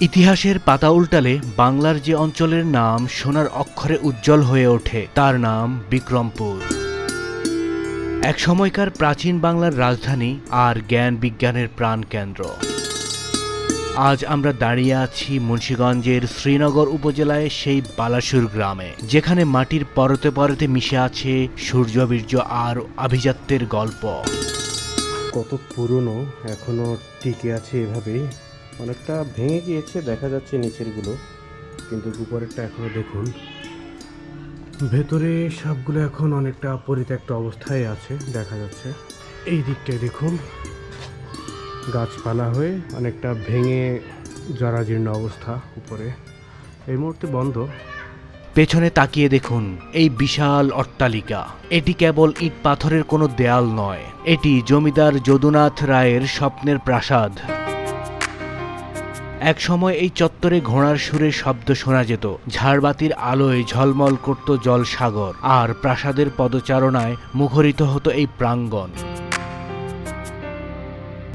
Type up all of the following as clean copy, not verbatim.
ইতিহাসের পাতা উল্টালে বাংলার যে অঞ্চলের নাম সোনার অক্ষরে উজ্জ্বল হয়ে ওঠে তার নাম বিক্রমপুর। এক সময়কার প্রাচীন বাংলার রাজধানী আর জ্ঞান বিজ্ঞানের প্রাণকেন্দ্র। আজ আমরা দাঁড়িয়ে আছি মুন্সিগঞ্জের শ্রীনগর উপজেলায় সেই বালাসুর গ্রামে, যেখানে মাটির পরতে পরতে মিশে আছে সূর্যবীর্য আর আভিজাত্যের গল্প। কত পুরনো, এখনো টিকে আছে এভাবেই। অনেকটা ভেঙে গিয়েছে দেখা যাচ্ছে নিচেরগুলো, কিন্তু উপরেরটা এখনো দেখুন। ভেতরে সবগুলো এখন অনেকটা পরিত্যক্ত অবস্থায় আছে দেখা যাচ্ছে। এই দিকটায় দেখুন, গাছপালা হয়ে অনেকটা ভেঙে জরাজীর্ণ অবস্থা। উপরে এই মুহূর্তে বন্ধ। পেছনে তাকিয়ে দেখুন এই বিশাল অট্টালিকা। এটি কেবল ইট পাথরের কোনো দেয়াল নয়, এটি জমিদার যদুনাথ রায়ের স্বপ্নের প্রাসাদ। এক সময় এই চত্বরে ঘোড়ার সুরের শব্দ শোনা যেত, ঝাড়বাতির আলোয় ঝলমল করত জলসাগর, আর প্রাসাদের পদচারণায় মুখরিত হতো এই প্রাঙ্গণ।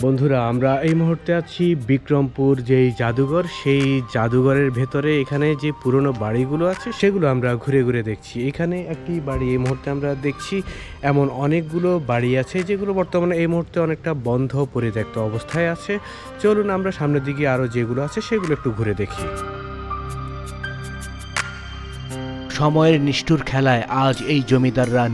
বন্ধুরা, আমরা এই মুহূর্তে আছি বিক্রমপুর যেই জাদুঘর, সেই জাদুঘরের ভেতরে এখানে যে পুরনো বাড়িগুলো আছে সেগুলো আমরা ঘুরে ঘুরে দেখছি। এখানে একটি বাড়ি এই মুহূর্তে আমরা দেখছি, এমন অনেকগুলো বাড়ি আছে যেগুলো বর্তমানে এই মুহূর্তে অনেকটা বন্ধ পরিত্যক্ত অবস্থায় আছে। চলুন আমরা সামনের দিকে আরও যেগুলো আছে সেগুলো একটু ঘুরে দেখি। সময়ের নিষ্ঠুর খেলায় আজ এই জমিদাররা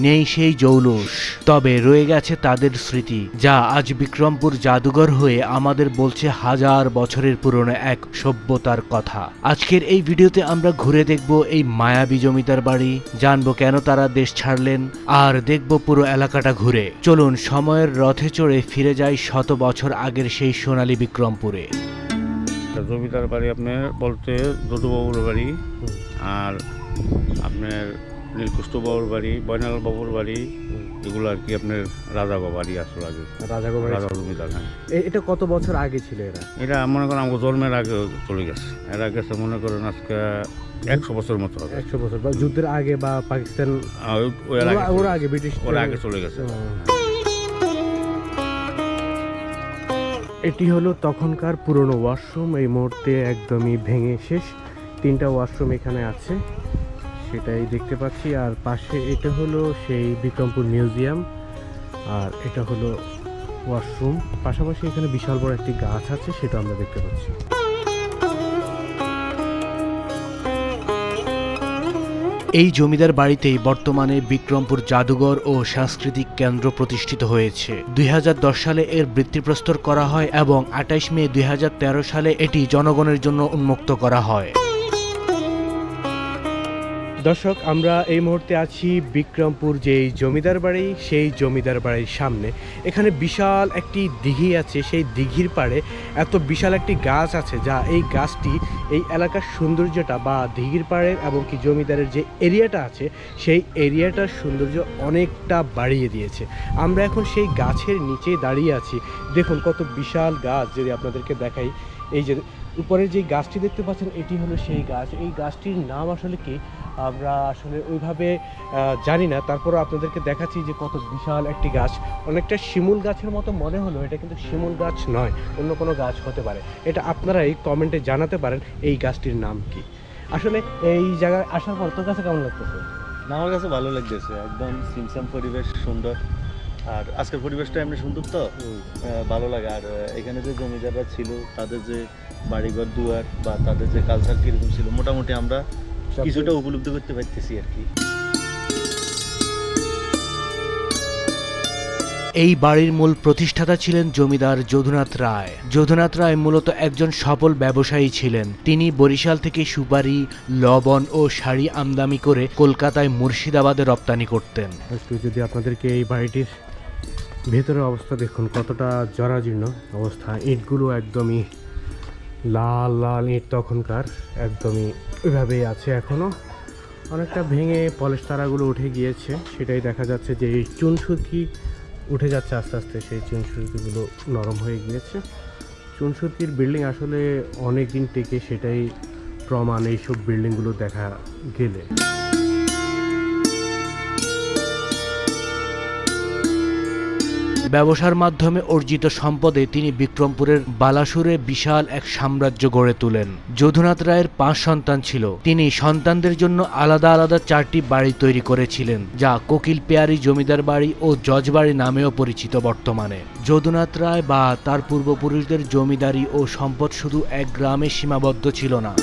নেই সেই জৌলুস, তবে রয়ে গেছে তাদের স্মৃতি, যা আজ বিক্রমপুর জাদুঘর হয়ে আমাদের বলছে হাজার বছরের পুরনো এক সভ্যতার কথা। আজকের এই ভিডিওতে আমরা ঘুরে দেখব এই মায়াবী জমিদার বাড়ি, জানবো কেন তারা দেশ ছাড়লেন, আর দেখব পুরো এলাকাটা ঘুরে। চলুন সময়ের রথে চড়ে ফিরে যাই শত বছর আগের সেই সোনালী বিক্রমপুরে। জমিদার বাড়ি আপনার বলতে যদুবাবুর বাড়ি, আর আপনার নীলকুষ্ঠ বাবুর বাড়ি, বয়নাল বাবুর বাড়ি, এগুলো আর কি আপনার রাজাগো বাড়ি আসলে আগে। রাজা জমিদার। হ্যাঁ, এটা কত বছর আগে ছিল? এটা মনে করেন আমাকে জন্মের আগে চলে গেছে। এর আগে মনে করেন আজকে 100 বছর মতো হবে। 100 বছর বা যুদ্ধের আগে বা পাকিস্তান ওরা আগে ব্রিটিশ ওরা আগে চলে গেছে। এটি হলো তখনকার পুরনো ওয়াশরুম। এই মুহূর্তে একদমই ভেঙে শেষ। 3টা ওয়াশরুম এখানে আছে, সেটাই দেখতে পাচ্ছি। আর পাশে এটা হলো সেই বিক্রমপুর মিউজিয়াম, আর এটা হলো ওয়াশরুম। পাশাপাশি এখানে বিশাল বড় একটি গাছ আছে, সেটা আমরা দেখতে পাচ্ছি। এই জমিদার বাড়িতেই বর্তমানে বিক্রমপুর জাদুঘর ও সাংস্কৃতিক কেন্দ্র প্রতিষ্ঠিত হয়েছে। 2010 সালে এর ভিত্তিপ্রস্তর করা হয় এবং 28 মে 2013 সালে এটি জনগণের জন্য উন্মুক্ত করা হয়। দর্শক, আমরা এই মুহূর্তে আছি বিক্রমপুর যেই জমিদার বাড়ি, সেই জমিদার বাড়ির সামনে। এখানে বিশাল একটি দিঘি আছে, সেই দিঘির পাড়ে এত বিশাল একটি গাছ আছে, যা এই গাছটি এই এলাকার সৌন্দর্যটা বা দিঘির পাড়ের এবং কি জমিদারের যে এরিয়াটা আছে সেই এরিয়াটার সৌন্দর্য অনেকটা বাড়িয়ে দিয়েছে। আমরা এখন সেই গাছের নিচে দাঁড়িয়ে আছি। দেখুন কত বিশাল গাছ। যদি আপনাদেরকে দেখাই, এই যে উপরের যে গাছটি দেখতে পাচ্ছেন, এটি হলো সেই গাছ। এই গাছটির নাম আসলে কি আমরা আসলে ওইভাবে জানি না, তারপরও আপনাদেরকে দেখাচ্ছি যে কত বিশাল একটি গাছ। অনেকটা শিমুল গাছের মতো মনে হলো, এটা কিন্তু শিমুল গাছ নয়, অন্য কোনো গাছ হতে পারে। এটা আপনারাই কমেন্টে জানাতে পারেন এই গাছটির নাম কি। আসলে এই জায়গায় আসার পর তোর কাছে কেমন লাগতেছে? আমার কাছে ভালো লাগতেছে, একদম সিমসাম পরিবেশ, সুন্দর। আর আজকের পরিবেশটা এমনি সুন্দর, তো ভালো লাগে। আর এখানে যে জমিদাররা ছিল, তাদের যে বাড়িঘর দুয়ার বা তাদের যে কালচার কীরকম ছিল, মোটামুটি আমরা কিছুটা উপলব্ধি করতে পারতেছি আর কি। এই বাড়ির মূল প্রতিষ্ঠাতা ছিলেন জমিদার যদুনাথ রায়। যদুনাথ রায় মূলত একজন সফল ব্যবসায়ী ছিলেন। তিনি বরিশাল থেকে সুপারি, লবণ ও শাড়ি আমদানি করে কলকাতায় মুর্শিদাবাদে রপ্তানি করতেন। যদি আপনাদেরকে এই বাড়িটির ভেতরের অবস্থা দেখুন, কতটা জরাজীর্ণ অবস্থা। ইটগুলো একদমই লাল লাল ইট, তখনকার একদমই ওইভাবেই আছে এখনও। অনেকটা ভেঙে পলিশ তারাগুলো উঠে গিয়েছে, সেটাই দেখা যাচ্ছে যে এই চুনসুরকি উঠে যাচ্ছে আস্তে আস্তে। সেই চুনসুরকিগুলো নরম হয়ে গিয়েছে। চুনসুরকির বিল্ডিং আসলে অনেক দিন টেকে, সেটাই প্রমাণ এইসব বিল্ডিংগুলো দেখা গেলে। ব্যবসার মাধ্যমে অর্জিত সম্পদে তিনি বিক্রমপুরের বালাসুরে বিশাল এক সাম্রাজ্য গড়ে তোলেন। যদুনাথ রায়ের 5 সন্তান ছিল। তিনি সন্তানদের জন্য আলাদা আলাদা 4টি বাড়ি তৈরি করেছিলেন, যা কোকিল পেয়ারি জমিদার বাড়ি ও জজবাড়ি নামেও পরিচিত। বর্তমানে যদুনাথ রায় বা তার পূর্বপুরুষদের জমিদারি ও সম্পদ শুধু এক গ্রামে সীমাবদ্ধ ছিল না।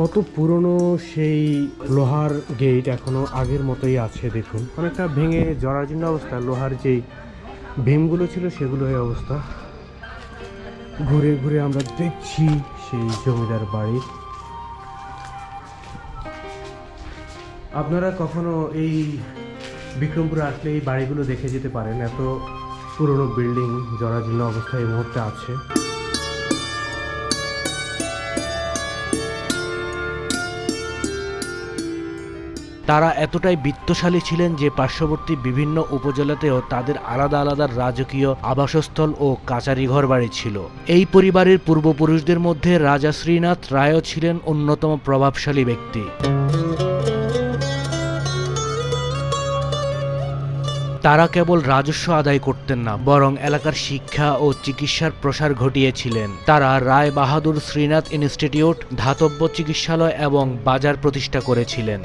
কত পুরনো সেই লোহার গেট এখনো আগের মতোই আছে। দেখুন, অনেকটা ভেঙে জরাজীর্ণ অবস্থা। লোহার যেই ভীমগুলো ছিল সেগুলো এই অবস্থা। ঘুরে ঘুরে আমরা দেখছি সেই জমিদার বাড়ি। আপনারা কখনো এই বিক্রমপুরে আসলে এই বাড়িগুলো দেখে যেতে পারেন। এত পুরনো বিল্ডিং জরাজীর্ণ অবস্থায় এই মুহূর্তে আছে। তারা এতটাই বিত্তশালী ছিলেন যে পার্শ্ববর্তী বিভিন্ন উপজেলাতেও তাদের আলাদা আলাদা রাজকীয় আবাসস্থল ও কাচারি ঘর বাড়ি ছিল। এই পরিবারের পূর্বপুরুষদের মধ্যে রাজা শ্রীনাথ রায়ও ছিলেন অন্যতম প্রভাবশালী ব্যক্তি। তারা কেবল রাজস্ব আদায় করতেন না, বরং এলাকার শিক্ষা ও চিকিৎসার প্রসার ঘটিয়েছিলেন। তারা রায় বাহাদুর শ্রীনাথ ইনস্টিটিউট, ধাতব্য চিকিৎসালয় এবং বাজার প্রতিষ্ঠা করেছিলেন।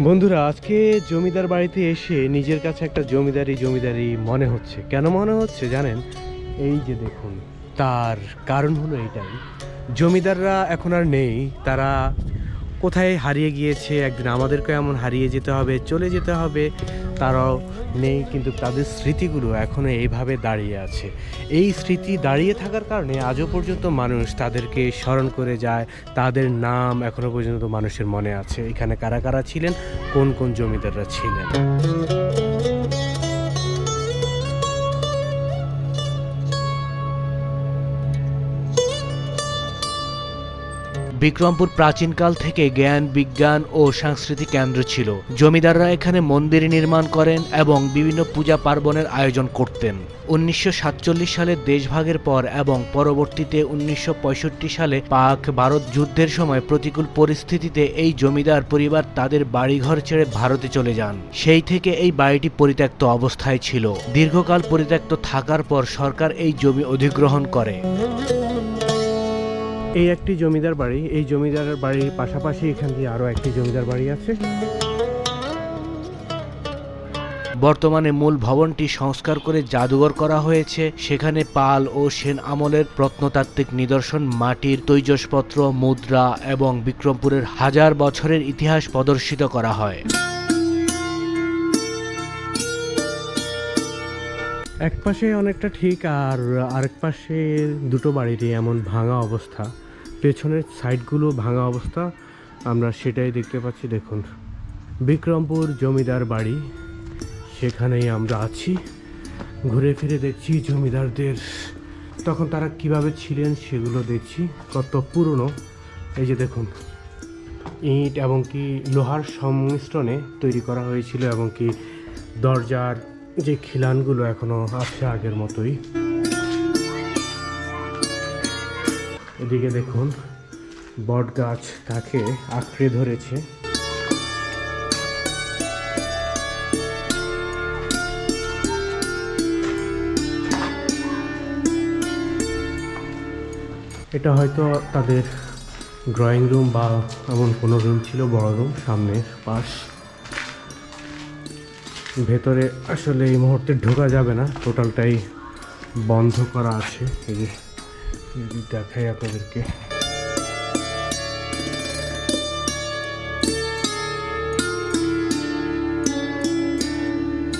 বন্ধুরা, আজকে জমিদার বাড়িতে এসে নিজের কাছে একটা জমিদারি মনে হচ্ছে। কেন মনে হচ্ছে জানেন? এই যে দেখুন, তার কারণ হলো এটাই, জমিদাররা এখন আর নেই। তারা কোথায় হারিয়ে গিয়েছে, একদিন আমাদেরকে এমন হারিয়ে যেতে হবে, চলে যেতে হবে। তারাও নেই, কিন্তু তাদের স্মৃতিগুলো এখনও এইভাবে দাঁড়িয়ে আছে। এই স্মৃতি দাঁড়িয়ে থাকার কারণে আজও পর্যন্ত মানুষ তাদেরকে স্মরণ করে যায়। তাদের নাম এখনও পর্যন্ত মানুষের মনে আছে। এখানে কারা কারা ছিলেন, কোন কোন জমিদাররা ছিলেন। বিক্রমপুর প্রাচীনকাল থেকে জ্ঞান, বিজ্ঞান ও সাংস্কৃতিক কেন্দ্র ছিল। জমিদাররা এখানে মন্দির নির্মাণ করেন এবং বিভিন্ন পূজা পার্বণের আয়োজন করতেন। 1947 সালে দেশভাগের পর এবং পরবর্তীতে 1965 সালে পাক ভারত যুদ্ধের সময় প্রতিকূল পরিস্থিতিতে এই জমিদার পরিবার তাদের বাড়িঘর ছেড়ে ভারতে চলে যান। সেই থেকে এই বাড়িটি পরিত্যক্ত অবস্থায় ছিল। দীর্ঘকাল পরিত্যক্ত থাকার পর সরকার এই জমি অধিগ্রহণ করে। এই একটি জমিদার বাড়ি। এই জমিদার বাড়ির পাশাপাশি এখান দিয়ে আরও একটি জমিদার বাড়ি আছে। বর্তমানে মূল ভবনটি সংস্কার করে জাদুঘর করা হয়েছে। সেখানে পাল ও সেন আমলের প্রত্নতাত্ত্বিক নিদর্শন, মাটির তৈজসপত্র, মুদ্রা এবং বিক্রমপুরের হাজার বছরের ইতিহাস প্রদর্শিত করা হয়। এক পাশে অনেকটা ঠিক, আর আরেক পাশে দুটো বাড়িরই এমন ভাঙা অবস্থা। পেছনের সাইডগুলো ভাঙা অবস্থা, আমরা সেটাই দেখতে পাচ্ছি। দেখুন, বিক্রমপুর জমিদার বাড়ি, সেখানেই আমরা আছি। ঘুরে ফিরে দেখছি জমিদারদের তখন তারা কিভাবে ছিলেন সেগুলো দেখছি। কত পুরনো। এই যে দেখুন, ইট এবং কি লোহার সংমিশ্রণে তৈরি করা হয়েছিল, এবং কি দরজার যে খিলানগুলো এখনো আছে আগের মতোই। এদিকে দেখুন, বট গাছ তাকে আঁকড়ে ধরেছে। এটা হয়তো তাদের ড্রয়িং রুম বা এমন কোনো রুম ছিল, বড় রুম, সামনের পাশ। ভেতরে আসলে এই মুহূর্তে ঢোকা যাবে না, টোটালটাই বন্ধ করা আছে। এই যে দেখাই আপনাদেরকে।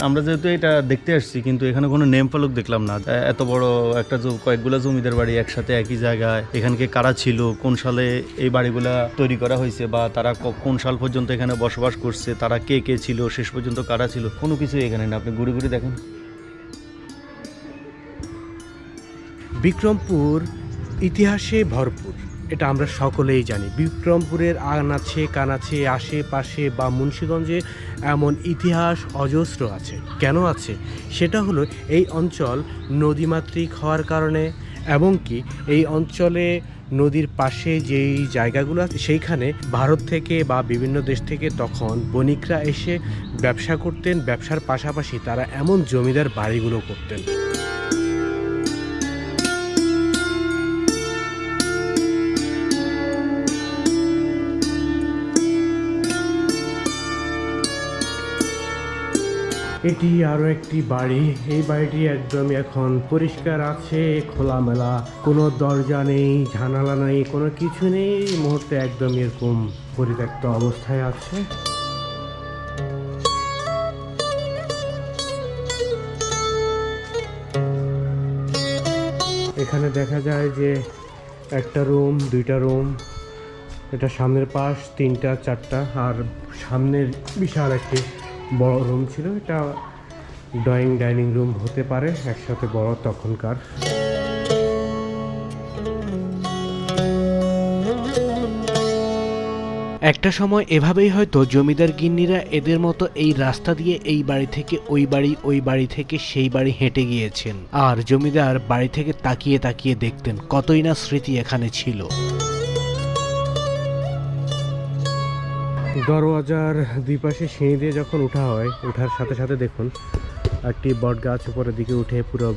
আমরা যেহেতু এটা দেখতে আসছি, কিন্তু এখানে কোনো নেম ফলক দেখলাম না। এত বড় একটা কয়েকগুলা জমিদার বাড়ি একসাথে একই জায়গায়, এখানকে কারা ছিল, কোন সালে এই বাড়িগুলা তৈরি করা হয়েছে, বা তারা কোন সাল পর্যন্ত এখানে বসবাস করছে, তারা কে কে ছিল, শেষ পর্যন্ত কারা ছিল, কোনো কিছু এখানে না। আপনি ঘুরে ঘুরে দেখেন। বিক্রমপুর ইতিহাসে ভরপুর, এটা আমরা সকলেই জানি। বিক্রমপুরের আনাচে কানাচে, আশেপাশে বা মুন্সিগঞ্জে এমন ইতিহাস অজস্র আছে। কেন আছে? সেটা হলো এই অঞ্চল নদীমাতৃক হওয়ার কারণে এবং কি এই অঞ্চলে নদীর পাশে যেই জায়গাগুলো আছে সেইখানে ভারত থেকে বা বিভিন্ন দেশ থেকে তখন বণিকরা এসে ব্যবসা করতেন, ব্যবসার পাশাপাশি তারা এমন জমিদার বাড়িগুলো করতেন। এটি আরো একটি বাড়ি। এই বাড়িটি একদমই এখন পরিষ্কার আছে, খোলামেলা, কোনো দরজা নেই, জানালা নেই, কোনো কিছু নেই। এই মুহূর্তে একদম এরকম পরিত্যক্ত অবস্থায় আছে। এখানে দেখা যায় যে একটা রুম, দুইটা রুম, এটা সামনের পাশ, তিনটা চারটা, আর সামনের বিশাল একটি বড় রুম ছিল। এটা ড্রয়িং ডাইনিং রুম হতে পারে, একসাথে বড় তখনকার। একটা সময় এভাবেই হয়তো জমিদার গিন্নিরা এদের মতো এই রাস্তা দিয়ে এই বাড়ি থেকে ওই বাড়ি, ওই বাড়ি থেকে সেই বাড়ি হেঁটে গিয়েছেন, আর জমিদার বাড়ি থেকে তাকিয়ে তাকিয়ে দেখতেন কতই না স্মৃতি এখানে ছিল। দরওয়াজার দুই পাশে সিঁড়ি দিয়ে যখন ওঠা হয়, ওঠার সাথে সাথে দেখুন একটি বট গাছ উপরের দিকে উঠে পুরো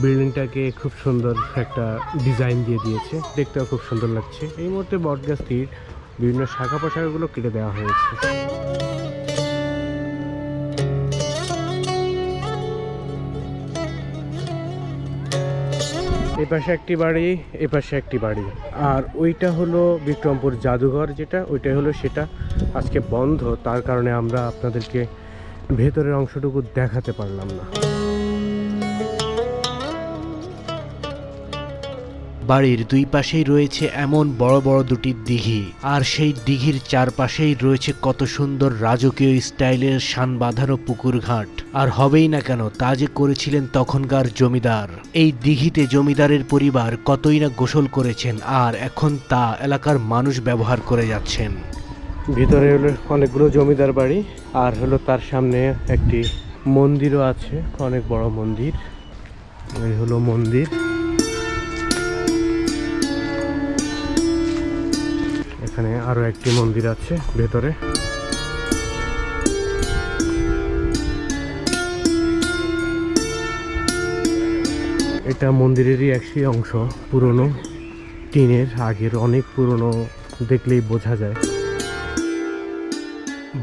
বিল্ডিংটাকে খুব সুন্দর একটা ডিজাইন দিয়ে দিয়েছে, দেখতেও খুব সুন্দর লাগছে। এই মুহূর্তে বট গাছটির বিভিন্ন শাখা পোশাকগুলো কেটে দেওয়া হয়েছে। এই পাশে একটি বাড়ি, এ পাশে একটি বাড়ি, আর ওইটা হলো বিক্রমপুর জাদুঘর, যেটা ওইটাই হলো সেটা। আজকে বন্ধ, তার কারণে আমরা আপনাদেরকে ভেতরের অংশটুকু দেখাতে পারলাম না। বাড়ির দুই পাশেই রয়েছে এমন বড় বড় দুটি দিঘি, আর সেই দিঘির চারপাশেই রয়েছে কত সুন্দর রাজকীয় স্টাইলের শান বাঁধানো পুকুর ঘাট। আর হবেই না কেন, তা যে করেছিলেন তখনকার জমিদার। এই দিঘিতে জমিদারের পরিবার কতই না গোসল করেছেন, আর এখন তা এলাকার মানুষ ব্যবহার করে যাচ্ছেন। ভিতরে হলো অনেকগুলো জমিদার বাড়ি, আর হলো তার সামনে একটি মন্দিরও আছে, অনেক বড় মন্দির। এই হলো মন্দির। এখানে আরো একটি মন্দির আছে ভেতরে। এটা মন্দিরেরই একটি অংশ, পুরনো টিনের, আগের অনেক পুরনো, দেখলেই বোঝা যায়।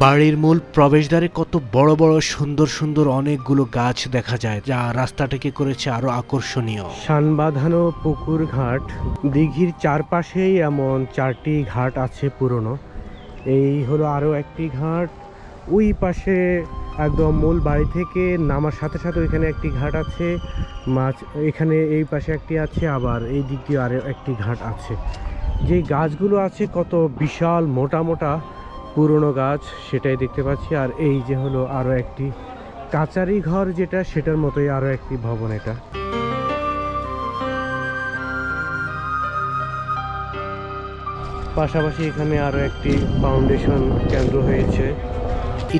বাড়ির মূল প্রবেশদ্বারে কত বড় বড় সুন্দর সুন্দর অনেকগুলো গাছ দেখা যায়, যা রাস্তাটাকে করেছে আরো আকর্ষণীয়। শান বাঁধানো পুকুর ঘাট, দিঘির চারপাশেই এমন চারটি ঘাট আছে পুরনো। এই হলো আরো একটি ঘাট। ওই পাশে একদম মূল বাড়ি থেকে নামার সাথে সাথে ওইখানে একটি ঘাট আছে, মাছ এখানে এই পাশে একটি আছে, আবার এই দিক দিয়ে আরো একটি ঘাট আছে। যে গাছগুলো আছে কত বিশাল মোটা মোটা পুরনো গাছ, সেটাই দেখতে পাচ্ছি। আর এই যে হলো আরো একটি কাচারি ঘর, যেটা সেটার মতোই আরো একটি ভবন। এটা পাশাপাশি এখানে আরো একটি ফাউন্ডেশন কেন্দ্র হয়েছে।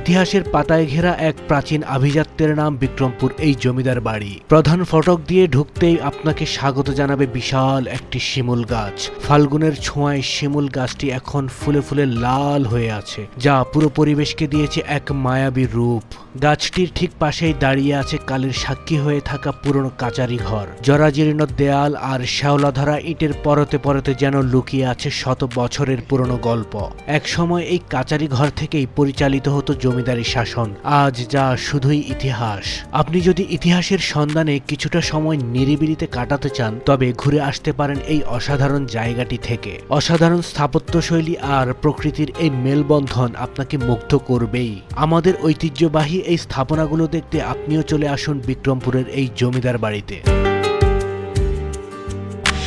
ইতিহাসের পাতায় ঘেরা এক প্রাচীন আভিজাত্যের নাম বিক্রমপুর এই জমিদার বাড়ি। প্রধান ফটক দিয়ে ঢুকতেই আপনাকে স্বাগত জানাবে বিশাল একটি শিমুল গাছ। ফাল্গুনের ছোঁয়ায় শিমুল গাছটি এখন ফুলে ফুলে লাল হয়ে আছে, যা পুরো পরিবেশকে দিয়েছে এক মায়াবী রূপ। গাছটির ঠিক পাশেই দাঁড়িয়ে আছে কালের সাক্ষী হয়ে থাকা পুরনো কাচারি ঘর। জরাজীর্ণ দেয়াল আর শ্যাওলাধরা ইটের পরতে পরতে যেন লুকিয়ে আছে শত বছরের পুরনো গল্প। এক সময় এই কাচারি ঘর থেকেই পরিচালিত হতো জমিদারি শাসন, আজ যা শুধুই ইতিহাস। আপনি যদি ইতিহাসের সন্ধানে কিছুটা সময় নিরিবিলিতে কাটাতে চান, তবে ঘুরে আসতে পারেন এই অসাধারণ জায়গাটি থেকে। অসাধারণ স্থাপত্যশৈলী আর প্রকৃতির এই মেলবন্ধন আপনাকে মুগ্ধ করবেই। আমাদের ঐতিহ্যবাহী এই স্থাপনাগুলো দেখতে আপনিও চলে আসুন বিক্রমপুরের এই জমিদার বাড়িতে।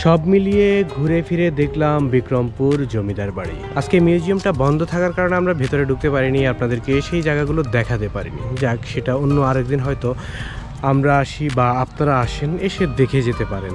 সব মিলিয়ে ঘুরে ফিরে দেখলাম বিক্রমপুর জমিদার বাড়ি। আজকে মিউজিয়ামটা বন্ধ থাকার কারণে আমরা ভেতরে ঢুকতে পারিনি, আপনাদেরকে সেই জায়গাগুলো দেখাতে পারিনি। যাক, সেটা অন্য আরেকদিন হয়তো আমরা আসি বা আপনারা আসেন, এসে দেখে যেতে পারেন।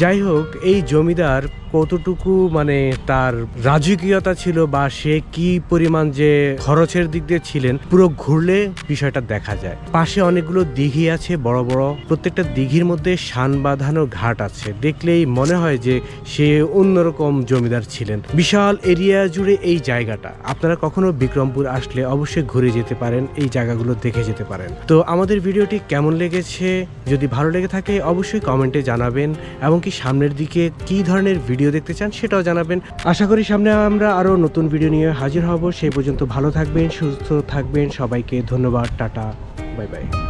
যাই হোক, এই জমিদার কতটুকু মানে তার রাজকীয়তা ছিল বা সে কি পরিমাণ যে খরচের দিক দিয়ে ছিলেন, পুরো ঘুরলে বিষয়টা দেখা যায়। পাশে অনেকগুলো দিঘি আছে বড় বড়, প্রত্যেকটা দিঘির মধ্যে শান বাঁধানো ঘাট আছে, দেখলেই মনে হয় যে সে অন্যরকম জমিদার ছিলেন। বিশাল এরিয়া জুড়ে এই জায়গাটা, আপনারা কখনো বিক্রমপুর আসলে অবশ্যই ঘুরে যেতে পারেন, এই জায়গাগুলো দেখে যেতে পারেন। তো আমাদের ভিডিওটি কেমন লেগেছে, যদি ভালো লেগে থাকে অবশ্যই কমেন্টে জানাবেন, এবং কি সামনের দিকে কি ধরনের ভিডিও দেখতে চান সেটাও জানাবেন। আশা করি সামনে আমরা আরো নতুন ভিডিও নিয়ে হাজির হব। সেই পর্যন্ত ভালো থাকবেন, সুস্থ থাকবেন। সবাইকে ধন্যবাদ, টাটা, বাই বাই।